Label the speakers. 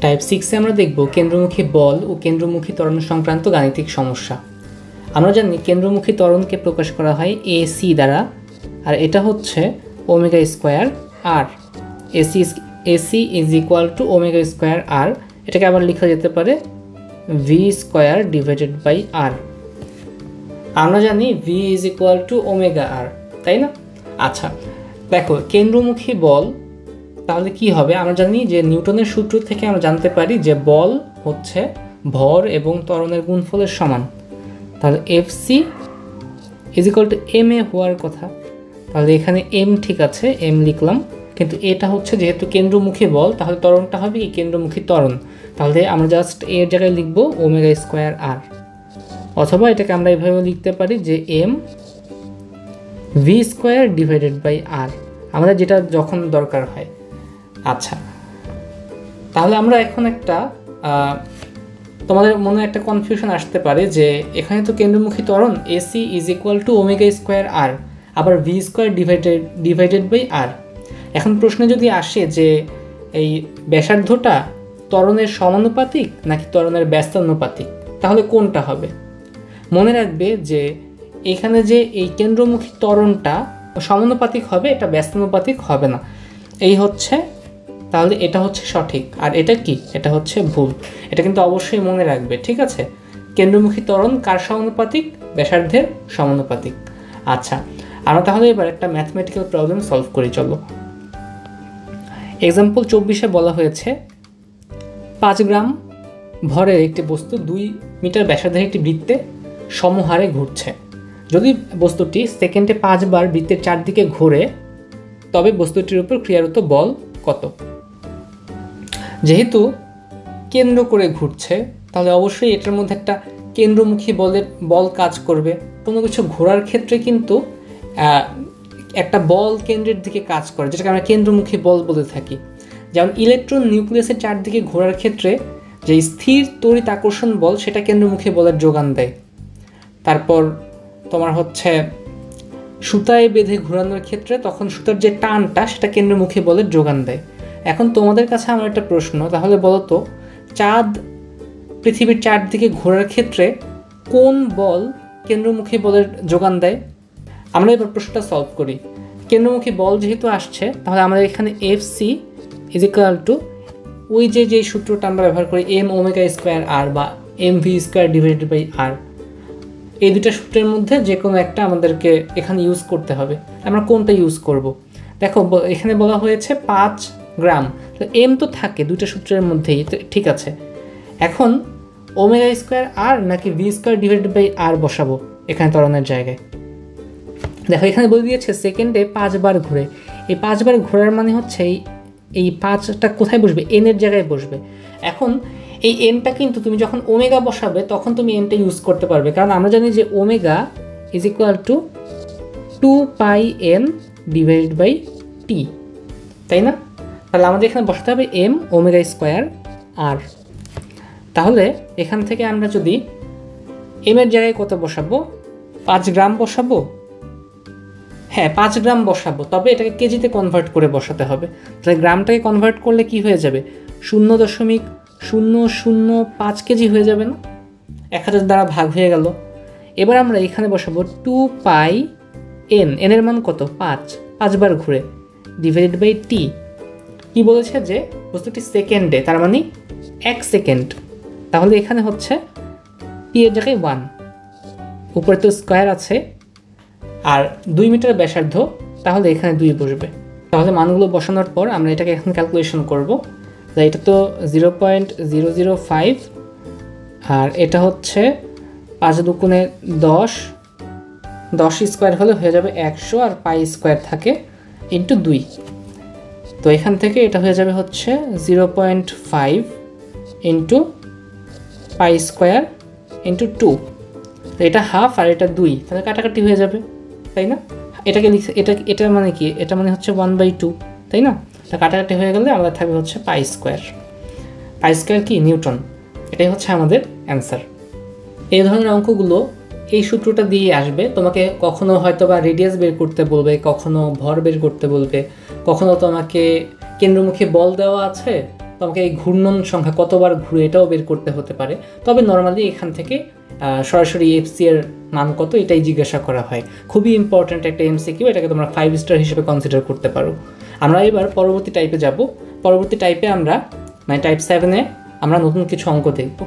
Speaker 1: Type 6 এ আমরা দেখব কেন্দ্রমুখী বল ও কেন্দ্রমুখী ত্বরণ সংক্রান্ত গাণিতিক সমস্যা। আমরা জানি কেন্দ্রমুখী ত্বরণকে প্রকাশ করা হয় এসি দ্বারা, আর এটা হচ্ছে omega square R. AC is equal to omega square R. এটাকে আবার লেখা যেতে পারে V square divided by R. আমরা জানি V is equal to omega R, তাই না? আচ্ছা দেখো, কেন্দ্রমুখী বল তাহলে কি হবে? আমরা জানি যে নিউটনের সূত্র থেকে আমরা জানতে পারি যে বল হচ্ছে ভর এবং ত্বরণের গুণফলের সমান। তাহলে FC is equal to M A হওয়ার কথা। তাহলে এখানে এম ঠিক আছে, এম লিখলাম, কিন্তু এটা হচ্ছে যেহেতু কেন্দ্রমুখী বল তাহলে ত্বরণটা হবে কি কেন্দ্রমুখী ত্বরণ। তাহলে আমরা জাস্ট এর জায়গায় লিখব ওমেগা স্কোয়ার আর, অথবা এটাকে আমরা এভাবে লিখতে পারি যে M V square divided by R, আমাদের যেটা যখন দরকার হয়। আচ্ছা তাহলে আমরা এখন একটা তোমাদের মনে একটা কনফিউশন আসতে পারে যে এখানে তো কেন্দ্রমুখী ত্বরণ AC is equal to omega square R, আবার V square divided by R. এখন প্রশ্নে যদি আসে যে এই ব্যাসার্ধটা ত্বরণের সমানুপাতিক নাকি ত্বরণের ব্যস্তানুপাতিক, তাহলে কোনটা হবে? মনে রাখবে যে এখানে যে এই কেন্দ্রমুখী ত্বরণটা সমানুপাতিক হবে, এটা ব্যস্তানুপাতিক হবে না। এই হচ্ছে, তাহলে এটা হচ্ছে সঠিক আর এটা কি? এটা হচ্ছে ভুল। এটা কিন্তু অবশ্যই মনে রাখবে, ঠিক আছে? কেন্দ্রমুখী ত্বরণ কার সমানুপাতিক? ব্যাসার্ধের সমানুপাতিক। আচ্ছা আমরা তাহলে এবার একটা ম্যাথমেটিক্যাল প্রবলেম সলভ করি, চলো। এক্সাম্পল 24-এ বলা হয়েছে 5 গ্রাম ভরের একটি বস্তু 2 মিটার ব্যাসার্ধের একটি বৃত্তে সমহারে ঘুরছে। যদি বস্তুটি সেকেন্ডে 5 বার বৃত্তের চারদিকে ঘোরে তবে বস্তুটির উপর ক্রিয়ারত বল কত? যেহেতু কেন্দ্র করে ঘুরছে তাহলে অবশ্যই এটার মধ্যে একটা কেন্দ্রমুখী বল কাজ করবে। কোনো কিছু ঘোরার ক্ষেত্রে কিন্তু একটা বল কেন্দ্রের দিকে কাজ করে, যেটাকে আমরা কেন্দ্রমুখী বল বলে থাকি। যেমন ইলেকট্রন নিউক্লিয়াসের চারদিকে ঘোরার ক্ষেত্রে যে স্থির তড়িৎ আকর্ষণ বল সেটা কেন্দ্রমুখী বলের যোগান দেয়। তারপর তোমার হচ্ছে সুতায় বেঁধে ঘোরানোর ক্ষেত্রে তখন সুতার যে টানটা সেটা কেন্দ্রমুখী বলের যোগান দেয়। এখন তোমাদের কাছে আমার একটা প্রশ্ন, তাহলে বলো তো চাঁদ পৃথিবীর চারদিকে ঘোরার ক্ষেত্রে কোন বল কেন্দ্রমুখী বলের যোগান দেয়? আমরা এবার প্রশ্নটা সলভ করি। কেন্দ্রমুখী বল যেহেতু আসছে তাহলে আমাদের এখানে এফসি ইজ ইকুয়াল টু ওই যে সূত্রটা আমরা ব্যবহার করি এম ওমেগা স্কোয়ার আর বা M V square divided by R, এই দুটা সূত্রের মধ্যে যে কোনো একটা আমাদেরকে এখানে ইউজ করতে হবে। আমরা কোনটা ইউজ করব? দেখো এখানে বলা হয়েছে 5 গ্রাম, তো এম তো থাকে দুটো সূত্রের মধ্যেই, ঠিক আছে। এখন ওমেগা স্কোয়ার আর নাকি ভি স্কোয়ার ডিভাইডেড বাই আর বসাবো এখানে ত্বরণের জায়গায়? দেখো এখানে বলে দিয়েছে সেকেন্ডে 5 বার ঘুরে। এই 5 বার ঘোরার মানে হচ্ছে এই 5টা কোথায় বসবে? এন এর জায়গায় বসবে। এখন এই এনটা কিন্তু তুমি যখন ওমেগা বসাবে তখন তুমি এনটা ইউজ করতে পারবে, কারণ আমরা জানি যে omega is equal to 2 pi N divided by T, তাই না? তাহলে আমাদের এখানে বসাতে হবে এম ওমেগা স্কোয়ার আর। তাহলে এখান থেকে আমরা যদি এম এর জায়গায় কত বসাবো? 5 গ্রাম বসাবো। হ্যাঁ 5 গ্রাম বসাবো, তবে এটাকে কেজিতে কনভার্ট করে বসাতে হবে। তাহলে গ্রামটাকে কনভার্ট করলে কি হয়ে যাবে? 0.005 কেজি হয়ে যাবে না? 1000 দ্বারা ভাগ হয়ে গেল। এবার আমরা এখানে বসাবো 2 পাই এন, এনের মান কত? 5 বার ঘুরে ডিভাইডেড বাই টি। কি বলেছে যে বস্তুটি সেকেন্ডে, তার মানে 1 সেকেন্ড। তাহলে এখানে হচ্ছে টি এর জায়গায় 1, উপরে তো স্কোয়ার আছে আর 2 মিটার ব্যাসার্ধ, তাহলে এখানে 2 বসবে। তাহলে মানগুলো বসানোর পর আমরা এটাকে এখন ক্যালকুলেশন করব। এটা তো 0.005 আর এটা হচ্ছে 5 দুগুণে 10 স্কোয়ার হলে হয়ে যাবে 100, আর পাই স্কোয়ার থাকে ইন্টু 2। তো এখান থেকে এটা হয়ে যাবে হচ্ছে 0.5 ইন্টু পাই স্কোয়ার ইন্টু 2। তো এটা হাফ আর এটা 2, তাহলে কাটাকাটি হয়ে যাবে, তাই না? এটাকে এটা মানে কি? এটা মানে হচ্ছে 1/2, তাই না? তা কাটাকাটি হয়ে গেলে আমাদের থাকবে হচ্ছে পাই স্কোয়ার। পাই স্কোয়ার কি? নিউটন। এটাই হচ্ছে আমাদের অ্যান্সার। এই ধরনের অঙ্কগুলো এই সূত্রটা দিয়ে আসবে। তোমাকে কখনো হয়তো বা রেডিয়াস বের করতে বলবে, কখনো ভর বের করতে বলবে, কখনো তোমাকে কেন্দ্রমুখী বল দেওয়া আছে, তোমাকে এই ঘূর্ণন সংখ্যা কতবার ঘুরে এটাও বের করতে হতে পারে। তবে নর্মালি এখান থেকে সরাসরি এফসি এর মান কত এটাই জিজ্ঞাসা করা হয়। খুবই ইম্পর্ট্যান্ট একটা এমসিকিউ, এটাকে তোমরা 5 স্টার হিসেবে কনসিডার করতে পারো। আমরা এবার পরবর্তী টাইপে যাব। পরবর্তী টাইপে আমরা মানে টাইপ 7-এ আমরা নতুন কিছু অঙ্ক দেখব।